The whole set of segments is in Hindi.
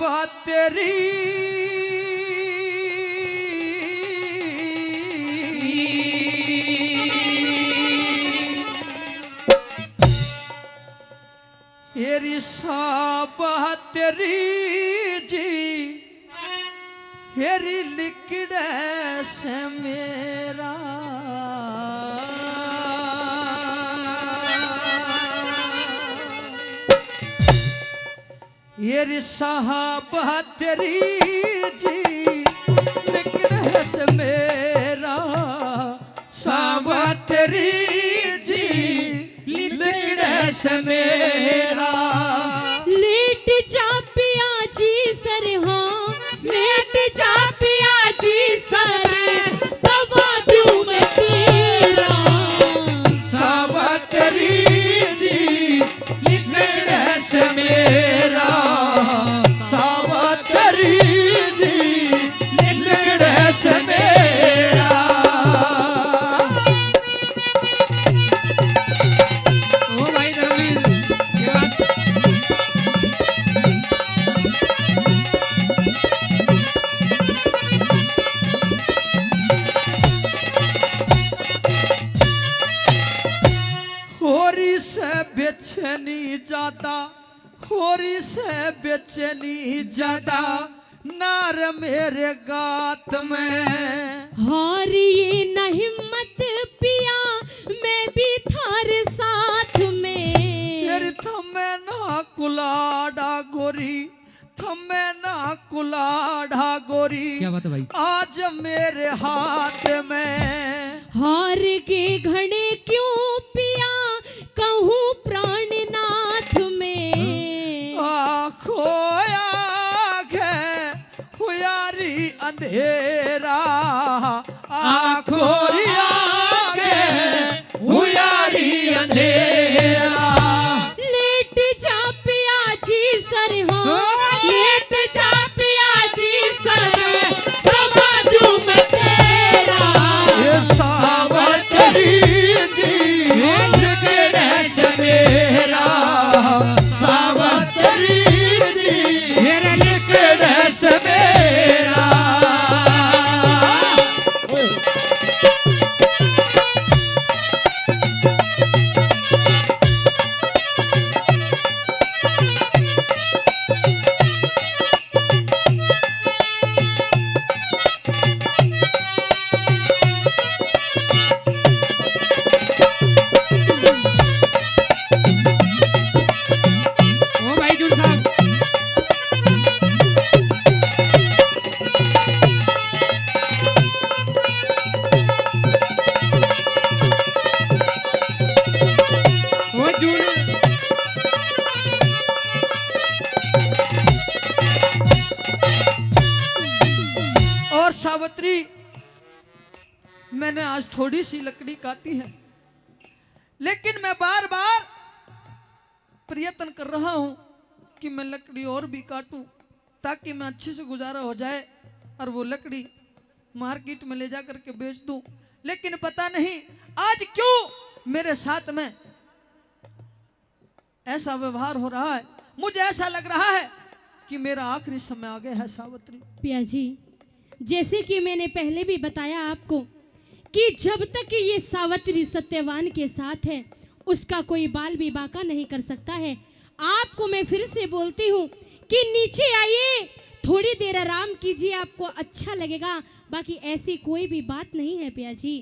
बात तेरी हेरी साबा तेरी जी हेरी लिकड़े से मेरा हेरी साबा तेरी जी लिकड़े से मेरा साबा तेरी जी लिकड़े से मेरा लेट जा पिया जी सर हाँ लेट जा पिया जी सर दबा दूं मैं तेरा साबा तेरी जी लिकड़े से मेरा साबा तेरी जी लिकड़े से मेरा ओ भाई धर्मवीर क्या होरी से बेचैनी ज्यादा होरी से बेचैनी ज्यादा नार मेरे गात में हार ये न हिम्मत पिया मैं भी थारे साथ में तेरी थमे ना कुलाड़ा गोरी थमे ना कुलाड़ा गोरी क्या बात है भाई? आज मेरे हाथ में हार के घड़े क्यों पिया कहूँ प्राणनाथ में खोया है हुयारी अंधेरा आखोरी हुयारी अंधेरा लेट जा पिया जी सर हाँ लेट जा पिया जी सर दबा दूं मैं तेरा ये साबा तेरी जी लिकड़े से मेरा साबा तेरी जी लिकड़े से मेरा ओ भाई जुन साहब ओ जुन और सावित्री मैंने आज थोड़ी सी लकड़ी काटी है लेकिन मैं बार बार प्रयत्न कर रहा हूं कि मैं लकड़ी और भी काटूं ताकि मैं अच्छे से गुजारा हो जाए और वो लकड़ी मार्केट में ले जा करके बेच दूं लेकिन पता नहीं आज क्यों मेरे साथ में ऐसा व्यवहार हो रहा है मुझे ऐसा लग रहा है कि मेरा आखिरी समय आ गया है सावित्री पिया जी जैसे कि मैंने पहले भी बताया आपको कि जब तक ये सावित्री सत्यवान के साथ है उसका कोई बाल भी बाका नहीं कर सकता है। आपको मैं फिर से बोलती हूँ कि नीचे आइए थोड़ी देर आराम कीजिए आपको अच्छा लगेगा बाकी ऐसी कोई भी बात नहीं है पिया जी।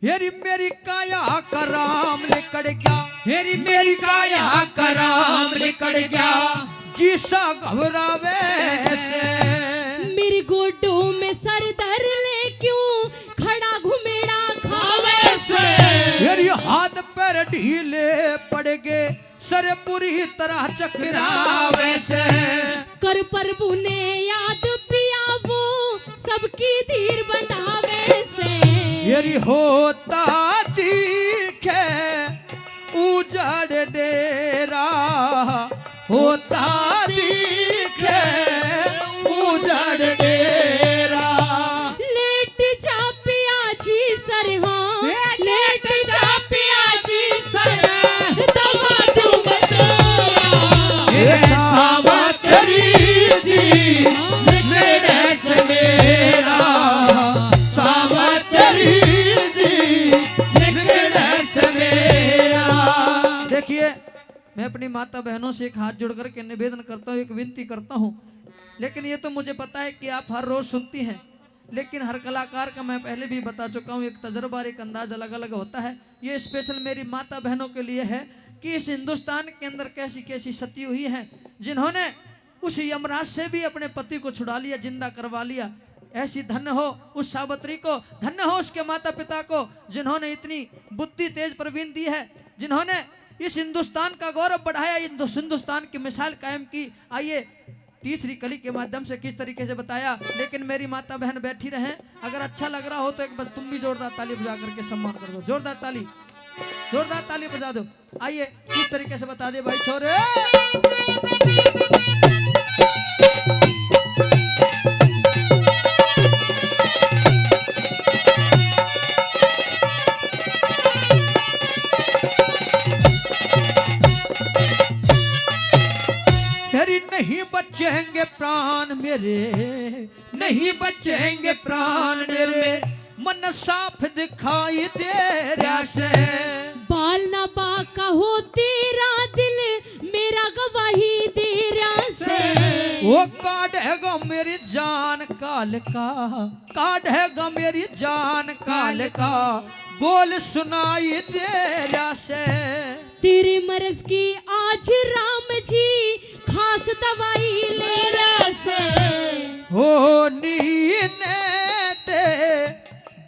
हेरी मेरी काया कराम लिकड़ गया हेरी मेरी काया कराम लिकड़ गया जीसा घबरावे से मेरी गोडों में सर धर ले क्यों खड़ा घुमेड़ा खावे से मेरी हाथ पैर ढीले पड़ गए सर पूरी तरह चकरावे से कर प्रभु ने याद पिया वो सबकी धीर बंधावे से मेरी होता दिखे उजड़ डेरा होता दिखे उजड़ डेरा लेट जा पिया जी सर हाँ लेट जा पिया जी सर दबा दूं मैं तेरा ये सावित्री जी चरणों से एक हाथ जोड़ करके निवेदन करता हूँ, एक विनती करता हूँ। लेकिन ये तो मुझे पता है कि आप हर रोज सुनती हैं, लेकिन हर कलाकार का मैं पहले भी बता चुका हूँ, एक तजर्बा एक अंदाज अलग अलग होता है। ये स्पेशल मेरी माता बहनों के लिए है कि इस हिंदुस्तान के अंदर कैसी कैसी सती हुई हैं जिन्होंने उस यमराज से भी अपने पति को छुड़ा लिया, जिंदा करवा लिया। ऐसी धन्य हो उस सावित्री को, धन्य हो उसके माता पिता को जिन्होंने इतनी बुद्धि तेज प्रवीण दी है, जिन्होंने इस हिंदुस्तान का गौरव बढ़ाया, हिंदुस्तान की मिसाल कायम की। आइए तीसरी कली के माध्यम से किस तरीके से बताया, लेकिन मेरी माता बहन बैठी रहे। अगर अच्छा लग रहा हो तो एक बार तुम भी जोरदार ताली बजा करके सम्मान कर दो, जोरदार ताली बजा दो। आइए किस तरीके से बता दे भाई छोरे। नहीं बचेंगे प्राण मेरे, नहीं बचेंगे प्राण मेरे, मन साफ दिखाई दे रहा से। बाल ना बाका हो तेरा दिल, मेरा गवाही दे रहा से। वो काढ़ेगा मेरी जान काल का, काढ़ेगा मेरी जान काल का, बोल सुनाई दे रहा से। तेरे मरज की आज राम जी खास दवाई ले रहा से। हो नीने ते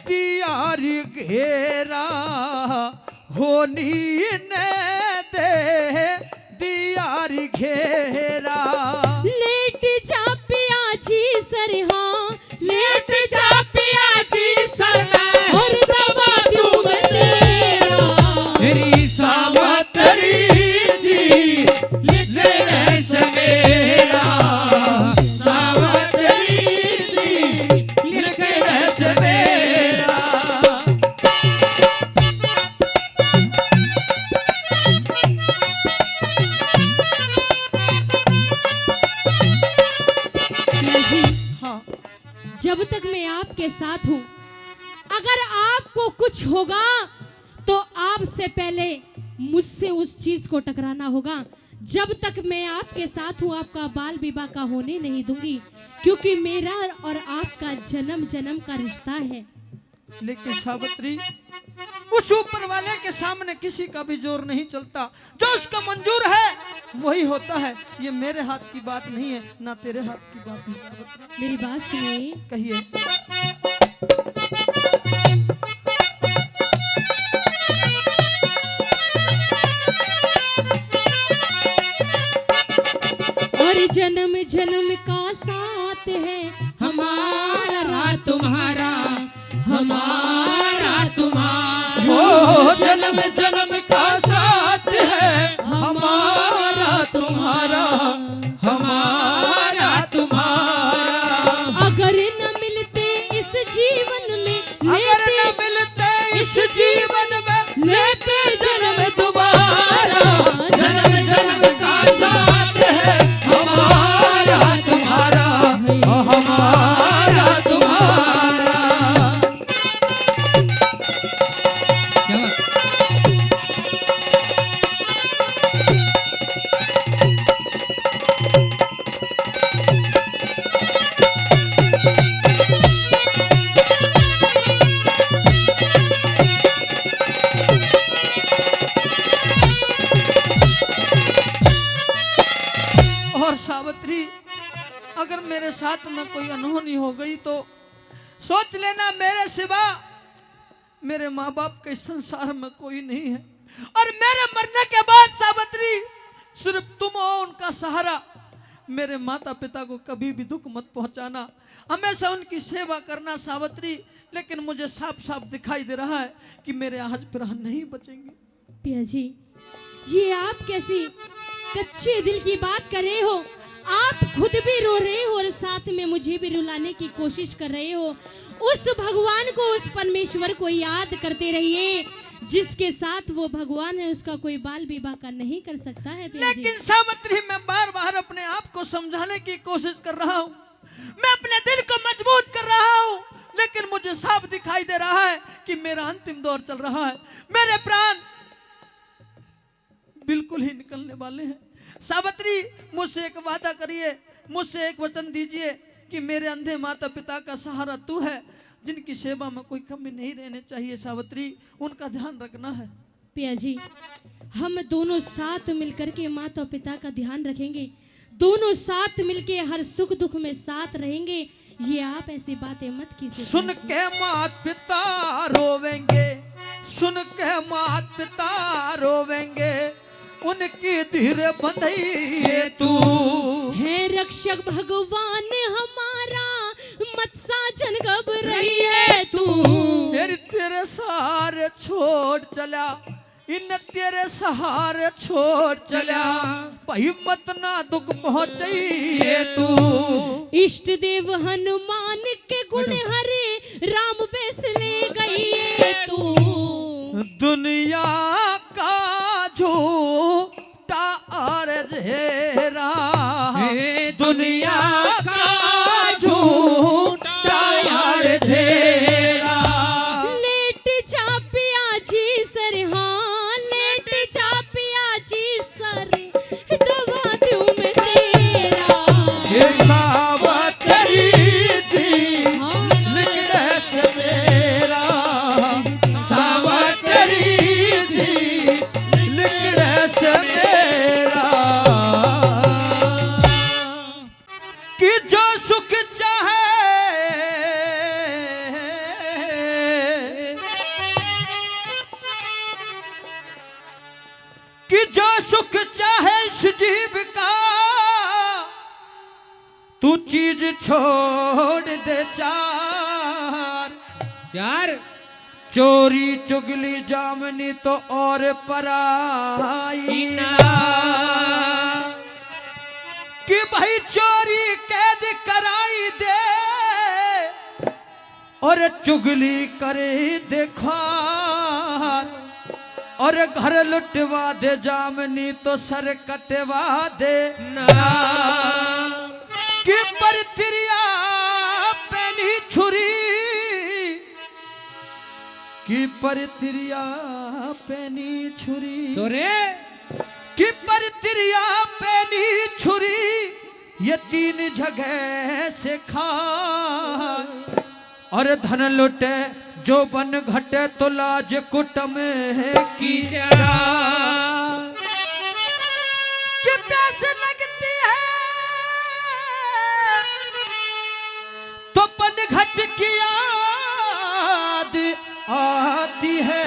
दियारी घेरा, हो नीने ते दियारी घेरा। लेट जा पिया जी सरहा, लेट जा पिया जी सरहा, और दबा दूं मैं तेरा। तेरी सावतरी जी लिखने से मेरा, सावतरी जी लिखने से मेरा। पिया जी, हाँ जब तक मैं आपके साथ हूँ, अगर आपको कुछ होगा तो आपसे पहले मुझसे उस चीज को टकराना होगा। जब तक मैं आपके साथ हूँ आपका बाल विवाह का होने नहीं दूंगी, क्योंकि मेरा और आपका जन्म जन्म का रिश्ता है। लेकिन सावित्री, उस ऊपर वाले के सामने किसी का भी जोर नहीं चलता, जो उसका मंजूर है वही होता है। ये मेरे हाथ की बात नहीं है, ना तेरे हाथ की बात है सावित्री। मेरी बात सुनिए। कहिए। और जन्म जन्म का साथ है हमारा तुम्हारा, हमारा तुम्हारा, ओ जन्म जन्म का साथ है हमारा तुम्हारा, हमारा तुम्हारा। अगर न मिलते इस जीवन में, अगर न मिलते इस जीवन में, लेते जन्म दोबारा। जन्म जन्म का साथ है हमारा तुम्हारा, हमारा तुम्हारा। क्या बात? और सावित्री, अगर मेरे साथ में कोई अनहोनी हो गई तो सोच लेना मेरे सिवा मेरे माँ बाप के संसार में कोई नहीं है। और मेरे मरने के बाद सावित्री सिर्फ तुम हो उनका सहारा। मेरे माता पिता को कभी भी दुख मत पहुंचाना, हमेशा उनकी सेवा करना सावित्री। लेकिन मुझे साफ साफ दिखाई दे रहा है कि मेरे आज प्राण नहीं बचेंगे। पिया जी, ये आप कैसी कच्चे दिल की बात कर रहे हो? आप खुद भी रो रहे हो और साथ में मुझे भी रुलाने की कोशिश कर रहे हो। उस भगवान को, उस परमेश्वर को याद करते रहिए, जिसके साथ वो भगवान है उसका कोई बाल विवाह का नहीं कर सकता है। पिया जी, लेकिन सावित्री, मैं बार बार अपने आप को समझाने की कोशिश कर रहा हूँ, मैं अपने दिल को मजबूत कर रहा हूँ, लेकिन मुझे साफ दिखाई दे रहा है कि मेरा अंतिम दौर चल रहा है। मेरे प्राण बिल्कुल ही निकलने वाले हैं। सावित्री मुझसे एक वादा करिए, मुझसे एक वचन दीजिए कि मेरे अंधे माता पिता का सहारा तू है, जिनकी सेवा में कोई कमी नहीं रहने चाहिए। सावित्री, उनका ध्यान रखना है। पिया जी, हम दोनों साथ मिलकर के माता पिता का ध्यान रखेंगे, दोनों साथ मिलके हर सुख दुख में साथ रहेंगे। ये आप ऐसी बातें मत कीजिए। सुन के माता पिता रोवेंगे, सुन के माता पिता रोवेंगे, उनकी धीरे बंधइए तू। है रक्षक भगवान हमारा, मत साजन घबराइए तू। फिर तेरे सहारे छोड़ चला, इन तेरे सहारे छोड़ चला, भाई मत ना दुख पहुंचे तू। इष्ट देव हनुमान के गुण हरे, राम बेस ले गई तू। दुनिया का झूठा अर्जेरा, दुनिया का झूठा अर्जेरा। लेट जा पिया जी सर, हाँ लेट जा पिया जी सर, दबा दूं मैं तेरा। ये सावित्री जी लिखने से मेरा, सावित्री जी लिखने से मेरा। कि जो सुख चाहे, कि जो सुख चाहे इस जीव का, तू चीज छोड़ दे चार। चोरी चुगली जामनी तो और पराई ना, कि भाई चोरी कैद कराई दे और चुगली करे देखा, और घर लुटवा दे जामनी तो सर कटवा दे ना। कि पर तिरिया पैनी छुरी, कि पर तिरिया पैनी छुरी, कि पर तिरिया पैनी छुरी, ये तीन जगह से खा। और धन लुटे जो बन घटे तो लाज कुटम की जा। कि प्यास लगती है तो बन घट की याद आती है,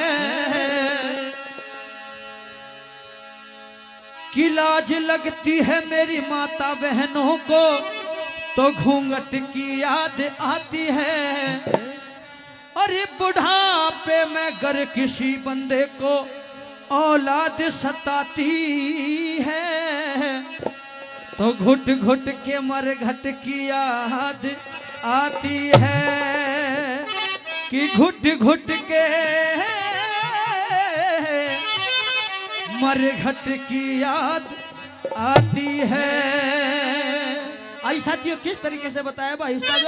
कि लाज लगती है मेरी माता बहनों को तो घूंघट की याद आती है। अरे बुढ़ापे में गर किसी बंदे को औलाद सताती है, तो घुट घुट के मरघट की याद आती है। कि घुट घुट के मरघट की याद आती है। आई साथियों, किस तरीके से बताया भाई उस्ताद?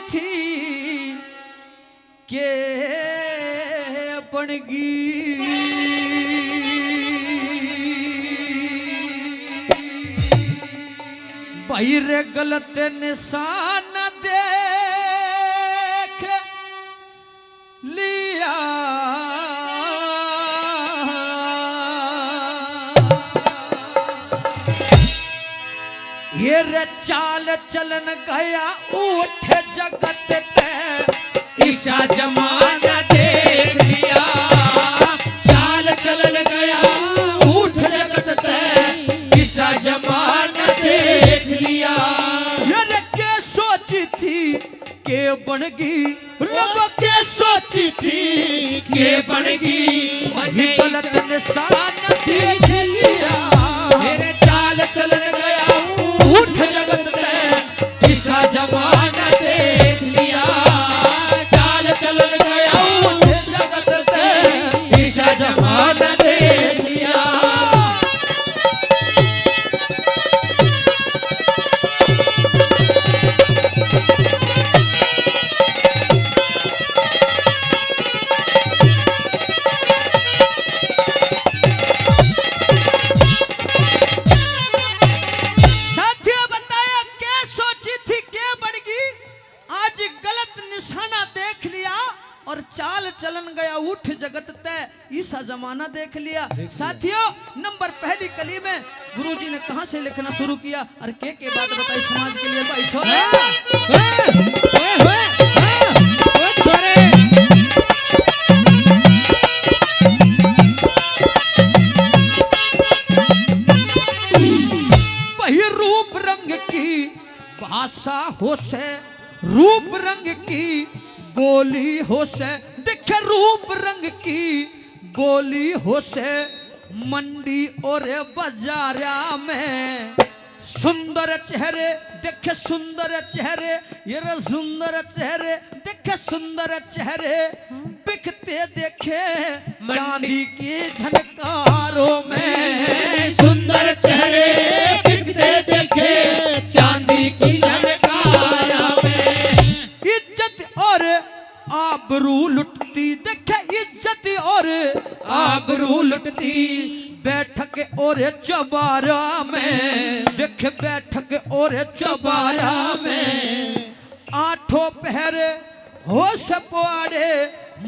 थी के बनगी भाई रे गलत निशान देख लिया ये रे चाल चलन गया उठ जगत पे ईशा जमाना देख लिया चाल चलन गया उठ जगत पे ईशा जमाना देख लिया ये रे के सोची थी के बनगी लोगों के सोची थी के बनगी वही गलत निशान देख लिया गया उठ जगत तय, ईसा जमाना देख लिया। साथियों, नंबर पहली कली में गुरुजी ने कहां से लिखना शुरू किया और के बात बताई समाज के लिए भाई छोरे। वही रूप रंग की भाषा हो से, रूप रंग की बोली हो से, देखे रूप रंग की बोली हो से, मंडी और बाजारा में सुंदर चेहरे देखे सुंदर चेहरे, ये रे सुंदर चेहरे देखे सुंदर चेहरे, बिकते देखे चांदी की झनकारों में, सुंदर चेहरे बिकते देखे चांदी की झनकारों में, इज्जत और आबरू लुटती देखे इज्जत और आबरू लुटती, बैठक और चबारा में देखे बैठक और चबारा में, आठों पहरे हो सपवाड़े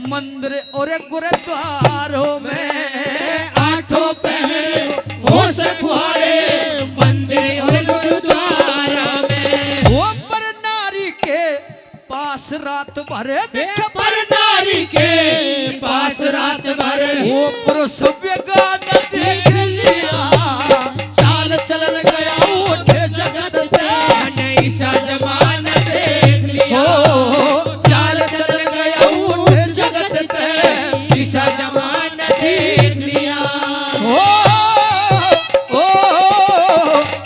मंदिर और गुरुद्वारों में, आठों पहरे हो सखवाड़े मंदिर और गुरुद्वारा में, वो पर नारी के पास रात भर देखे पर नारी के पास रात भर वो पुरुष व्यगान देख लिया, चाल चलन गया उठे जगत ते, ईसा जमाना देख लिया, चाल चलन गया उठे जगत ते, ईसा जमाना देख लिया, ओ ओ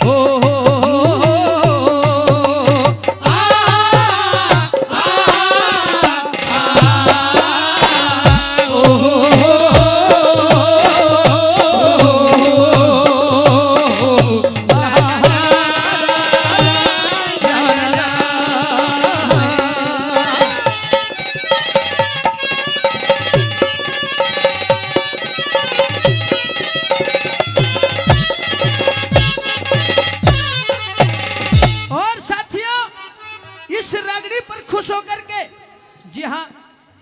ओ खुश होकर के, जी हाँ,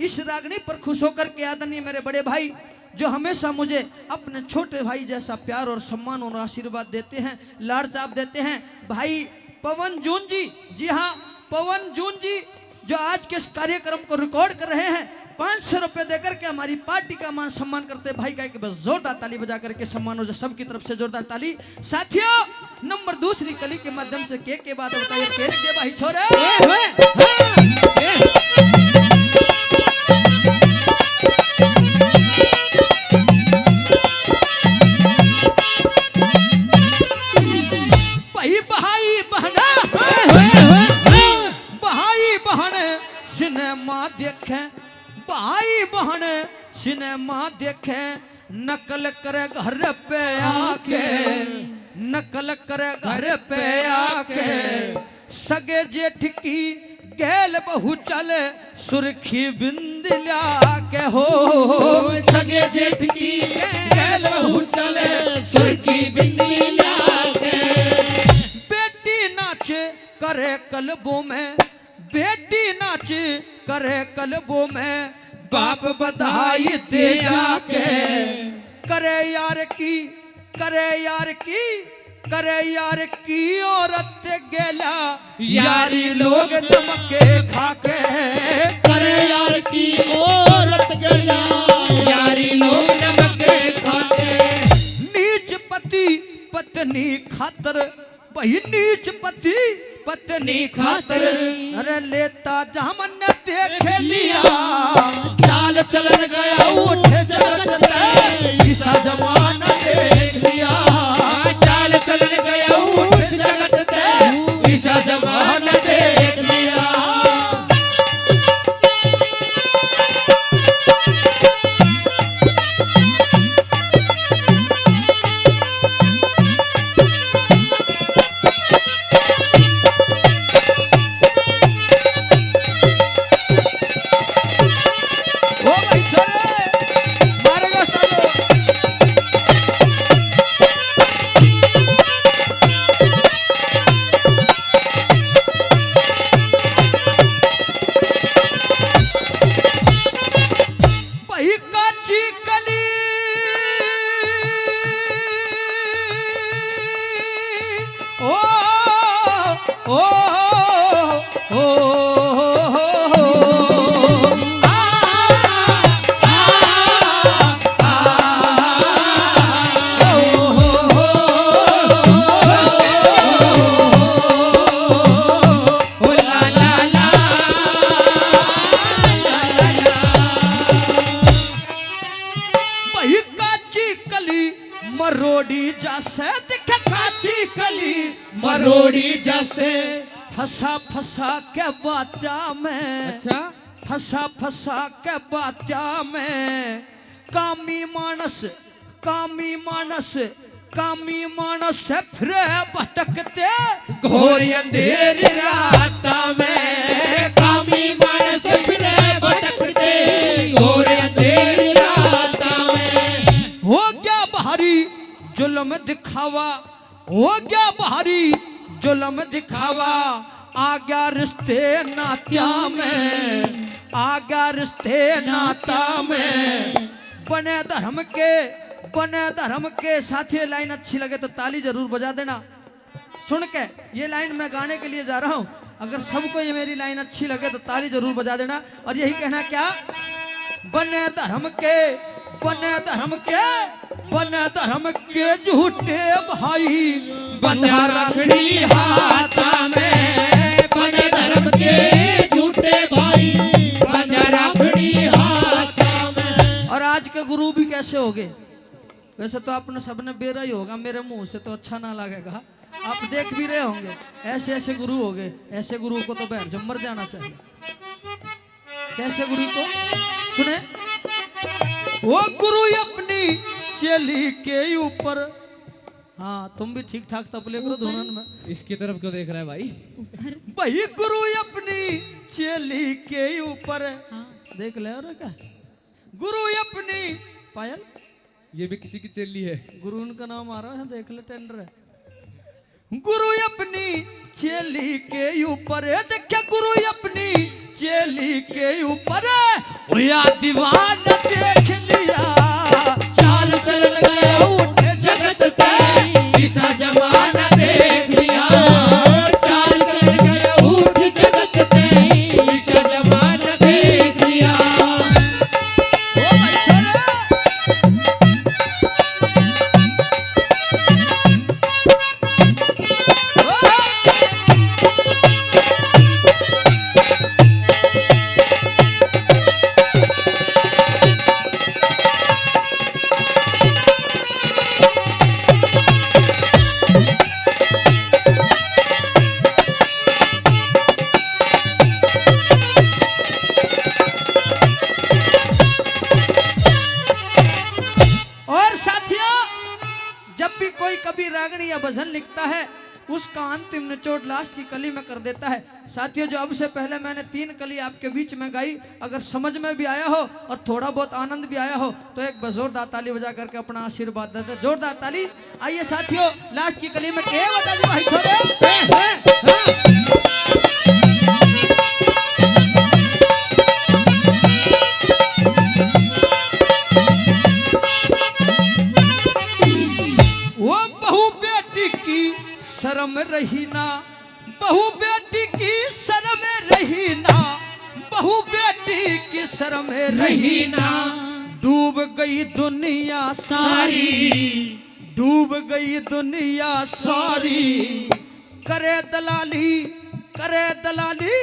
इस रागनी पर खुश होकर के आदरणीय मेरे बड़े भाई जो हमेशा मुझे अपने छोटे भाई जैसा प्यार और सम्मान और आशीर्वाद देते हैं, लाड़ चाप देते हैं, भाई पवन जून जी हाँ, पवन जून जी जो आज के इस कार्यक्रम को रिकॉर्ड कर रहे हैं, 500 रुपए देकर के हमारी पार्टी का मान सम्मान करते भाई का कि बस जोरदार ताली बजा करके सम्मान हो जाए सबकी तरफ से जोरदार ताली। साथियों, नंबर दूसरी कली के माध्यम से के बात बताइए, के दे भाई छोरे। सिनेमा देखे भाई बहन, सिनेमा देखे नकल करे घर पे आके, नकल करे घर पे आके, सगे जेठ की गैल बहु चले सुर्खी बिंद के हो, सगे जेठ की गैल बहु चले सुर्खी बिंद के, बेटी नाच करे कलबों में, बेटी नाच करे कलबों में, बाप बधाई दे जाके, करे यार की, करे यार की, करे यार की औरत गेला यारी लोग नमके खाके, करे यार की औरत गेला यारी लोग नमके खाके, नीच पति पत्नी खातर, वही नीच पति पत्नी खातर, अरे लेता जामन देख लिया, चाल चलन गया उठे जगत ते, ईसा जमाना देख लिया, चाल चलन गया उठे जगत ते, ईसा जमाना देख लिया, से। फंसा फंसा के बात्या में, अच्छा फंसा फंसा के बात्या में, कामी मानस, कामी मानस, कामी मानस से फिर भटकते घोर अंधेरी रात में, कामी मानस फिरे भटकते घोर अंधेरी रात में। हो गया भारी जुल्म दिखावा, हो गया भारी जुल्म दिखावा, आ गया रिश्ते नात्या में, आ गया रिश्ते नाता में। बने धर्म के, बने धर्म के साथी, लाइन अच्छी लगे तो ताली जरूर बजा देना। सुन के ये लाइन मैं गाने के लिए जा रहा हूं, अगर सबको ये मेरी लाइन अच्छी लगे तो ताली जरूर बजा देना। और यही कहना क्या, बने धर्म के, बने धर्म के, बने धर्म के झूठे भाई, बंधा रखड़ी हाथ में, बने धर्म के झूठे भाई, बंधा रखड़ी हाथ में। और आज के गुरु भी कैसे हो गए, वैसे तो आपने सबने बेरा ही होगा, मेरे मुंह से तो अच्छा ना लगेगा, आप देख भी रहे होंगे। ऐसे ऐसे गुरु हो गए, ऐसे गुरु को तो बहन जब मर जाना चाहिए। कैसे गुरु को सुने, वो गुरु अपनी चेली के ऊपर, हाँ तुम भी ठीक ठाक तबले करो धुनन में। इसकी तरफ क्यों देख रहा है भाई? भाई गुरु अपनी चेली के ऊपर, देख ले और क्या, गुरु अपनी पायल, ये भी किसी की चेली है। गुरु उनका नाम आ रहा है, देख ले टेंडर है। गुरु अपनी चेली के ऊपर, देखा गुरु अपनी चेली के ऊपर, या दीवाना देख लिया, चाल चलन गया उठ जगत पे, ईसा जमाना देख लिया। चाल चलन गया उठ जगत पे, ईसा जमाना देख लिया। ओ भाई छोरे, कोई कभी रागनी या भजन लिखता है उसका अंतिम निचोड़ लास्ट की कली में कर देता है। साथियों, जो अब से पहले मैंने 3 कली आपके बीच में गाई, अगर समझ में भी आया हो और थोड़ा बहुत आनंद भी आया हो तो एक जोरदार ताली बजा करके अपना आशीर्वाद देते। जोरदार ताली। आइए साथियों, लास्ट की कली में क्या बता दे भाई छोरे। वो बहू बेटी की शर्म रही ना, बहू बेटी की शर्म रही ना, बहू बेटी की शर्म रही ना। डूब गई दुनिया सारी, डूब गई दुनिया सारी। करे दलाली, करे दलाली,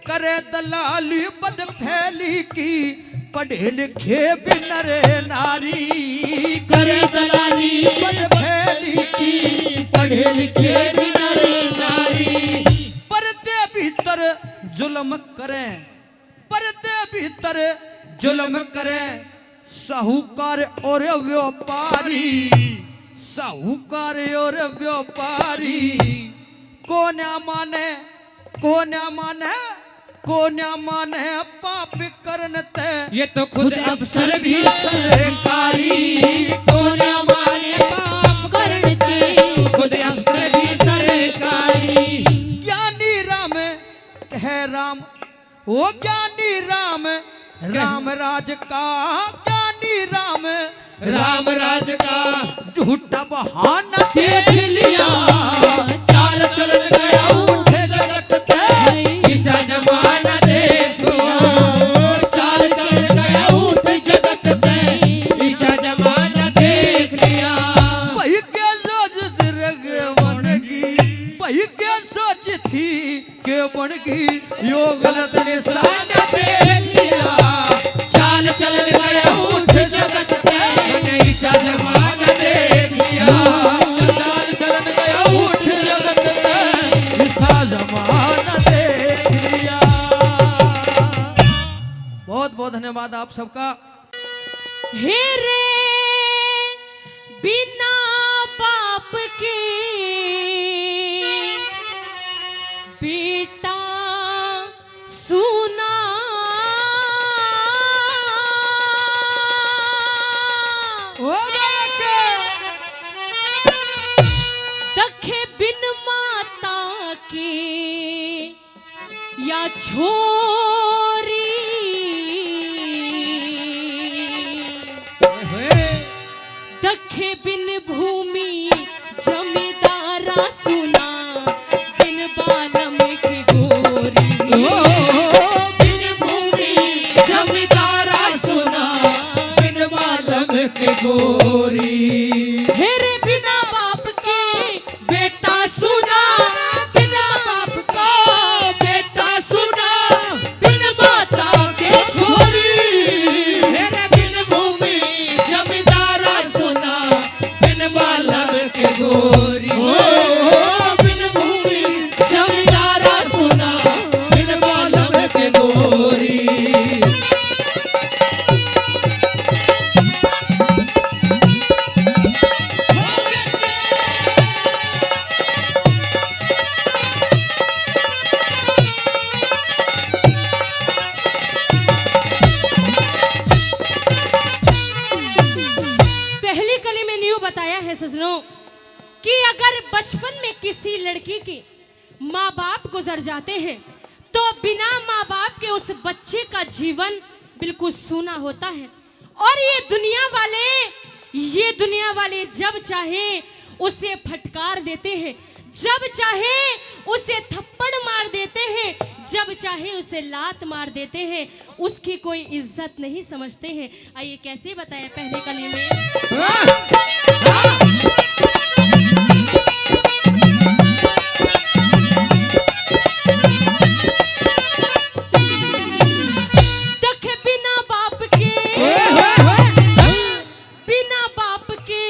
करे दलाली बद फैली की, पढ़े लिखे भी नरे नारी। करे दलाली बद फैली की, पढ़े लिखे भी नरे नारी। पर्दे भीतर जुल्म करें, पर्दे भीतर जुल्म करें। साहूकार और व्यापारी, साहूकार और व्यापारी। को न माने, को न माने, को न माने पाप करनते। ये तो खुद अफसर भी सरकारी। को न माने पाप करनते, खुद अफसर भी सरकारी। ज्ञानी राम है राम, वो ज्ञानी राम, राम राज का ज्ञानी राम, राम राज का झूठा बहाना देख लिया। चाल चलन गया उठे जगत ते, ईसा जमाना देख लिया। चाल चलन गया उठे जगत ते, ईसा जमाना देख लिया। भाई के सोच दिरग बनगी, भाई के सोच थी के बनगी, यो गलत निशाना देख लिया। चाल चलन गया उठे जगत ते, ईसा जमाना देख लिया। चाल चलन गया उठ जगत में, आप सबका। हे रे बिना बाप के बेटा सुना, दखे बिन माता के या छोरी, दखे बिन भूमि जमींदारा सुना, बिन बालम की गोरी। बिन भूमि जमींदारा सुना, बिन बालम की गोरी। हेरे बिना बाप के बेटा सुना, बिना बाप का बेटा सुना, बिन माता के छोरी। मेरे बिन भूमि जमींदारा सुना, बिन बालम के गोरी। बिन भूमि जमींदारा सुना, बिन बालम के गोरी। पहली कली में न्यू बताया है सजनों कि अगर बचपन में किसी लड़की के माँ बाप गुजर जाते हैं तो बिना माँ बाप के उस बच्चे का जीवन बिल्कुल सूना होता है। और ये दुनिया वाले जब चाहे उसे फटकार देते हैं, जब चाहे उसे थप्पड़ मार देते हैं, जब चाहे उसे लात मार देते हैं, उसकी कोई इज्जत नहीं समझते हैं। आइए कैसे बताएं पहले कली में। दखे बिना बाप के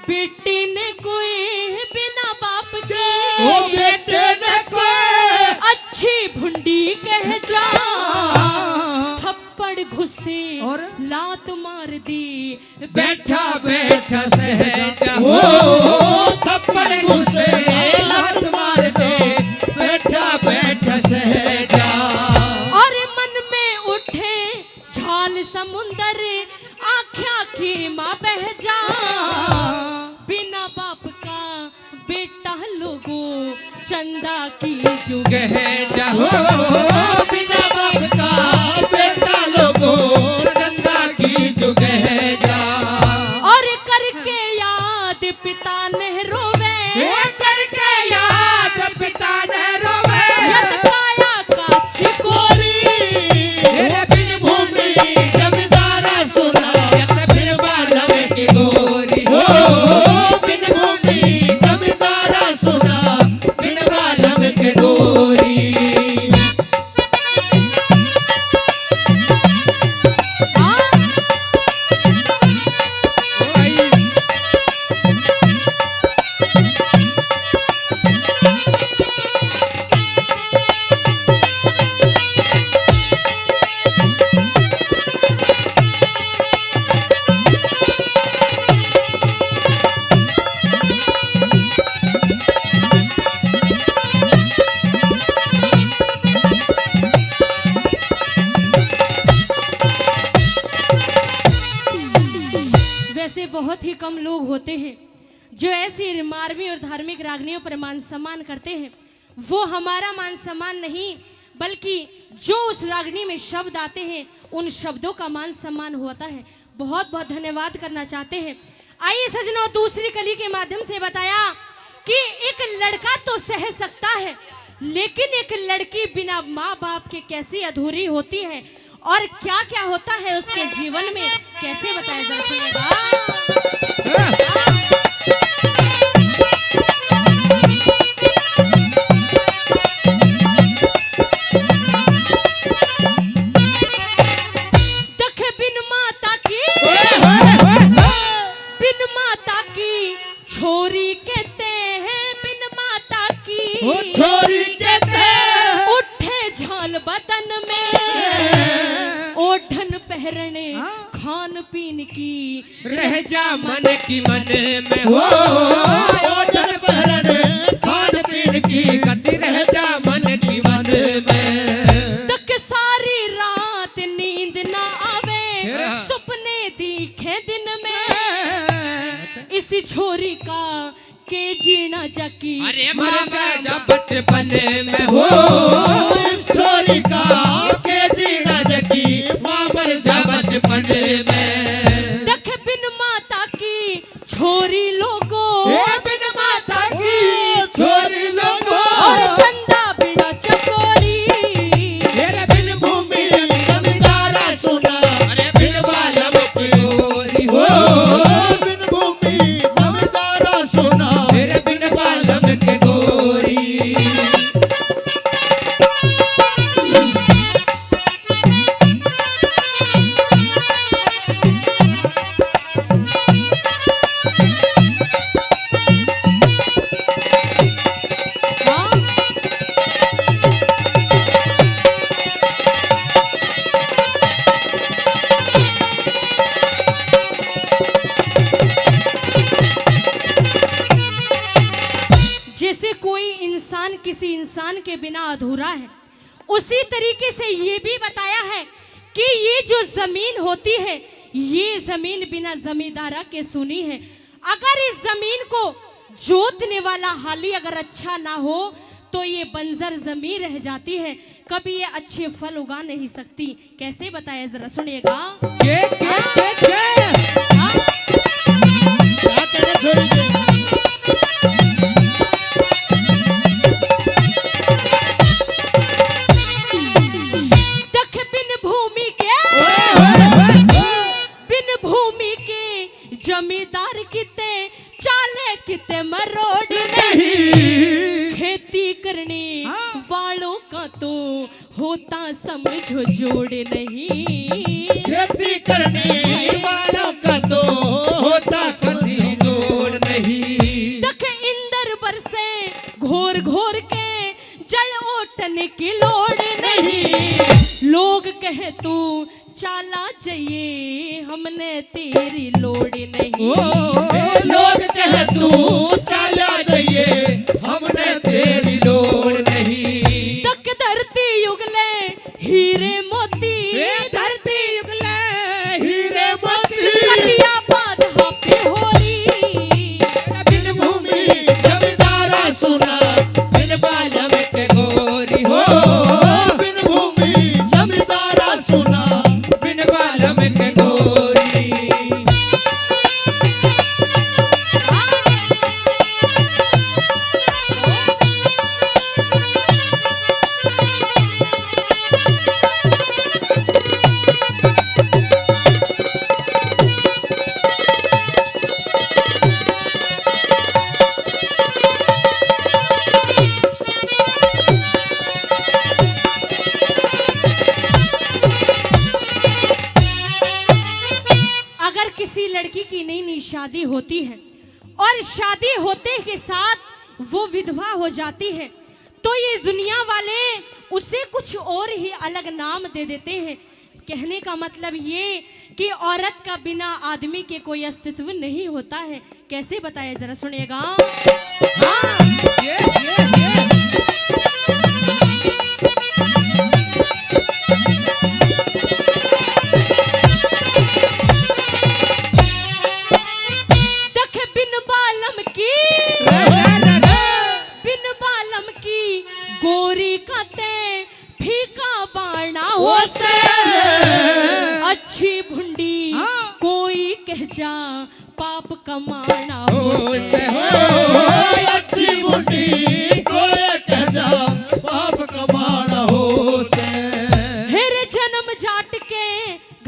बेटे ने कोई, बिना बाप के ओ बेटे ने कोई अच्छी भुंडी कह जा, थप्पड़ घुसे और? लात मार दी, बैठा बैठा सहजा। ओ थप्पड़ घुसे लात मार दे, बैठा बैठा सहजा। और मन में उठे झाल समुंदर, आँखें की माँ बह जा, बिना बाप का बेटा लोगो चंदा की जुग कह जाओ। बिना बाप का बेटा लोगो चंदा की जो कह जा। और करके याद पिता ने रोवे, करके याद पिता ने रोवे, यद काया का चिकोरी। मेरे बिन भूमि जमींदारा सुना, बिन बालम की गोरी। बिन भूमि जमींदारा सुना, बिन बालम की गोरी। वैसे बहुत ही कम लोग होते हैं जो ऐसी मार्मिक और धार्मिक रागनियों पर मान सम्मान करते हैं। वो हमारा मान सम्मान नहीं, बल्कि जो उस रागनी में शब्द आते हैं उन शब्दों का मान सम्मान होता है। बहुत बहुत धन्यवाद करना चाहते हैं। आइए सजनों, दूसरी कली के माध्यम से बताया कि एक लड़का तो सह सकता है, लेकिन एक लड़की बिना माँ बाप के कैसी अधूरी होती है और क्या क्या होता है उसके जीवन में, कैसे बताया जरा सुनिएगा। दखे बिन माता की, बिन माता की छोरी कहते हैं, बिन माता की छोरी कहते उठे झाल बदन में, ओढ़न पहरने रह जा मन की मन में हो ओढ़न पहरन खान पीन की गति रह जा मन की मन में तक सारी रात नींद ना आवे सपने दिखे दिन में इसी छोरी का के जीना जाकी अरे मर जा बचपन में हो इस छोरी का के जीना जगी मां मर जा बचपन में देख बिन माता की छोरी लोगो बिन माता की छोरी लोगो और चंदा बिना चकोरी तेरे बिन भूमि जमींदारा सुना अरे बिन बालम की गोरी हो बिन भूमि जमींदारा सुना तेरे बिन बालम के गोरी जैसे कोई इंसान किसी इंसान के बिना अधूरा है उसी तरीके से ये भी बताया है कि ये जो जमीन होती है ये जमीन बिना जमींदारा के सुनी है। अगर इस जमीन को जोतने वाला हाली अगर अच्छा ना हो तो ये बंजर जमीन रह जाती है, कभी ये अच्छे फल उगा नहीं सकती। कैसे बताया जरा सुनिएगा। हाँ? क्या कहने छोरी के जमींदार किते चाले किते मरोड़ नहीं खेती करने वालों का तो होता समझो जोड़ नहीं खेती करने वालों का तो होता समझो जोड़ नहीं तक इंदर बरसे घोर घोर के जल ओटने की लोड़ नहीं लोग कहे तू चाला जाइए हमने तेरी लोड़ नहीं लोग कहे तू चाला जाइए हमने तेरी लोड़ नहीं तक धरती युगले हीरे मोती धरती युगले हीरे मोती कलिया बाधा पे होरी बिन भूमि जमींदारा सुना बिन बालम के गोरी हो बिन भूमि जमींदारा सुना बिन बालम के गोरी अगर किसी लड़की की नई नई शादी होती है और शादी होते के साथ वो विधवा हो जाती है तो ये दुनिया वाले उसे कुछ और ही अलग नाम दे देते हैं। कहने का मतलब ये कि औरत का बिना आदमी के कोई अस्तित्व नहीं होता है। कैसे बताया जरा सुनिएगा। देख बिन बालम की गोरी का ते फीका बाणा हो से अच्छी भुंडी कोई कह जा पाप कमाना हो से अच्छी बूटी कोई कह जा पाप कमाना हो से हेरे जन्म जाट के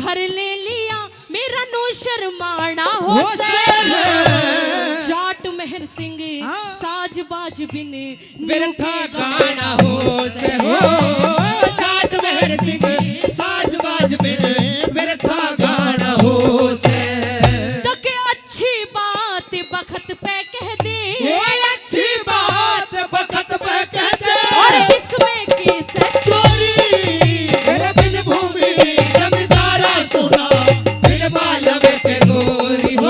घर ले लिया मेरा नो शर्माना हो से जाट मेहर सिंह साज बाज बिन बिरथा गाना हो से हो जाट मेहर सिंह साज बाज बिन बिरथा गाना हो से तक अच्छी बात बखत पे कह दे अच्छी बात बखत पे कह दे और इसमें की सच्चोरी मेरे बिन भूमि जमींदारा सुना बिन बालम के गोरी हो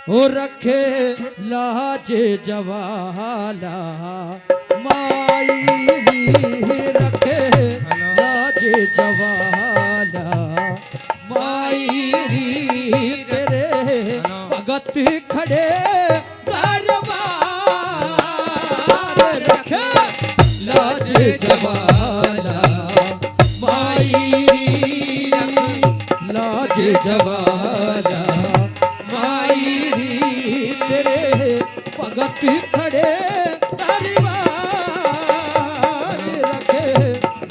ओ रखे लाज जवाला माई रखे लाज जवाला माई तेरे भगत खड़े दरबार रखे लाज जवाला माई लाज जवाला माई तेरे भगत खड़े दरबार रखे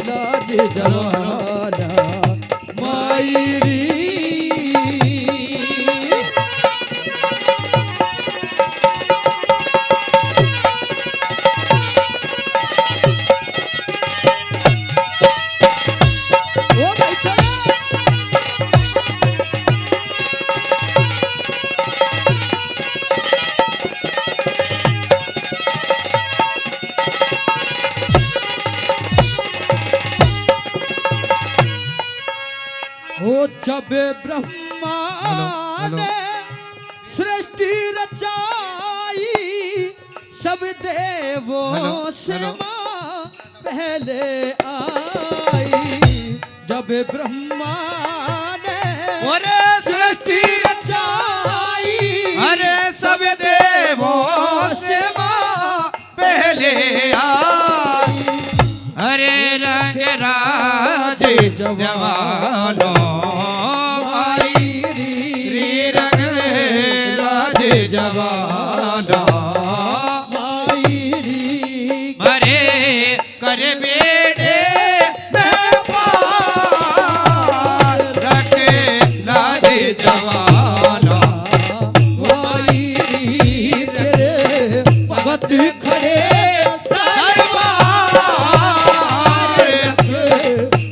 लाज जवाला माई ओ भाई चलो ओ जब ब्रह्मा ने सृष्टि रचाई सब देवों से मां पहले आई जब ब्रह्मा ने सृष्टि रचाई अरे सब देवों से मां पहले आई अरे रंग राज जवानों भाई री रंग राज जवानों माई मरे कर बेटे पार रखे लाज जवानों माई तेरे भगत खड़े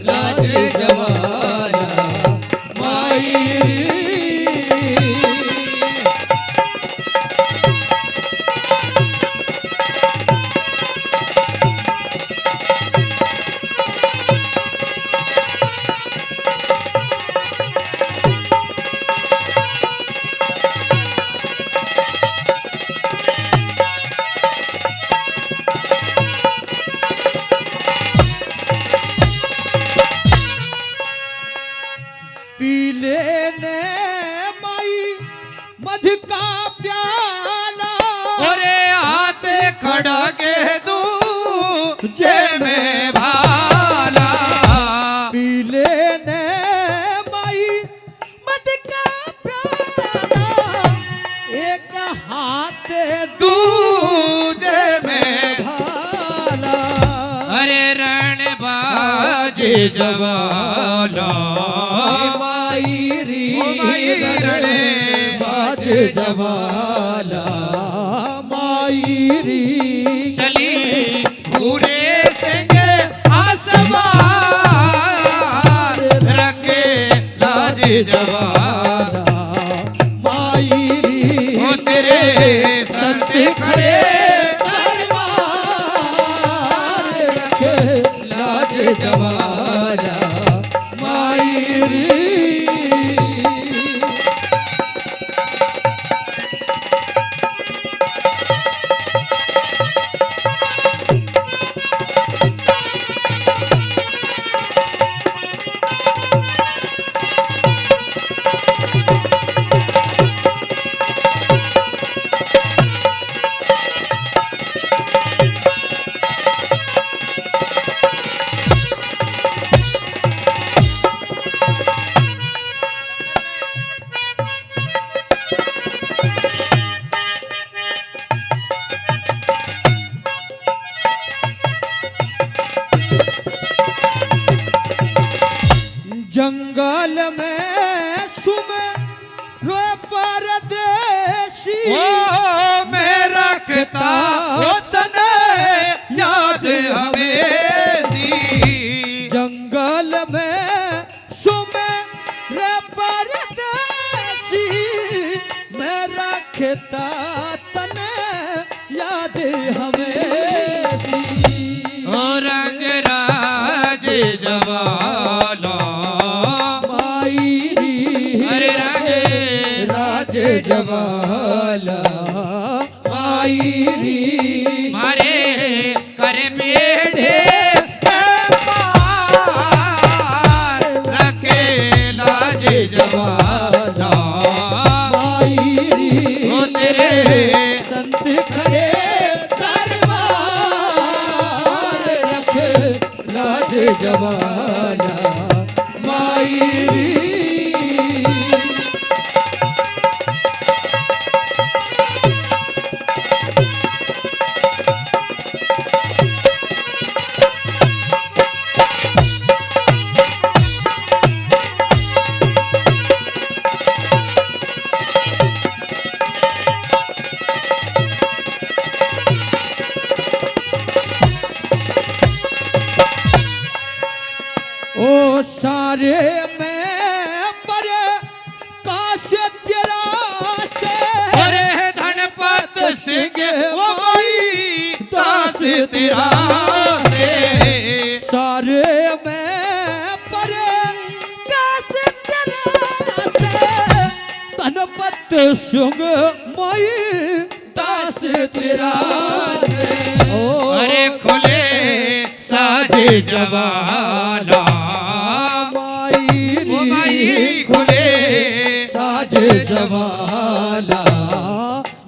लाज जवाला माई पीले ने माई मध का प्याला ओरे हाथ खड़ा के दू जे में भाला पीले ने माई मध का प्याला एक हाथ तू जे में भाला अरे रण बाज जवाला माई री रण बाज जवाला माई री चली पूरे सिंह आसमान रखे लाज जवाला माई ओ तेरे संत खड़े दरबार रखे लाज जवाला माई जंगल में सुम परदेसी ओ मैं रखता तने याद हमेशी जंगल में सुम परदेसी मैं रखता तने याद हमें ओ रंग जवाला माई री मारे कर बेढ़े पार रखे लाज जवाला माई री ओ तेरे संत खड़े दरबार रखे लाज जवाला माई री ओ सारे में पर कासे तेरा से अरे धनपत सिंह ओ भाई दास तेरा से सारे में पर कासे तेरा से धनपत सुंग मई दास तेरा से ओ अरे खुले साज जवाला माई ओ भाई खुले साज जवाला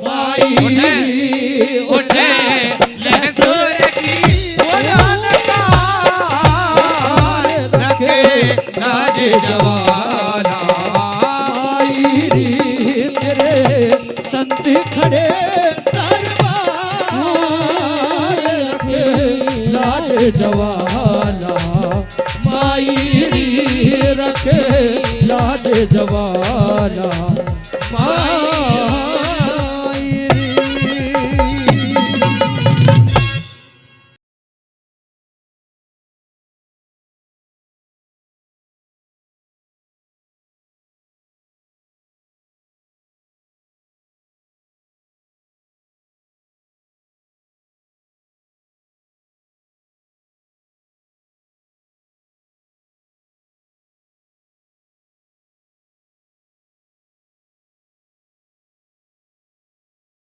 माई उठे उठे लहसुर की जानकार रखे लाज जवाला माई री तेरे संत खड़े दरबार रखे लाज जवाला माई री रखे लाज जवाला माई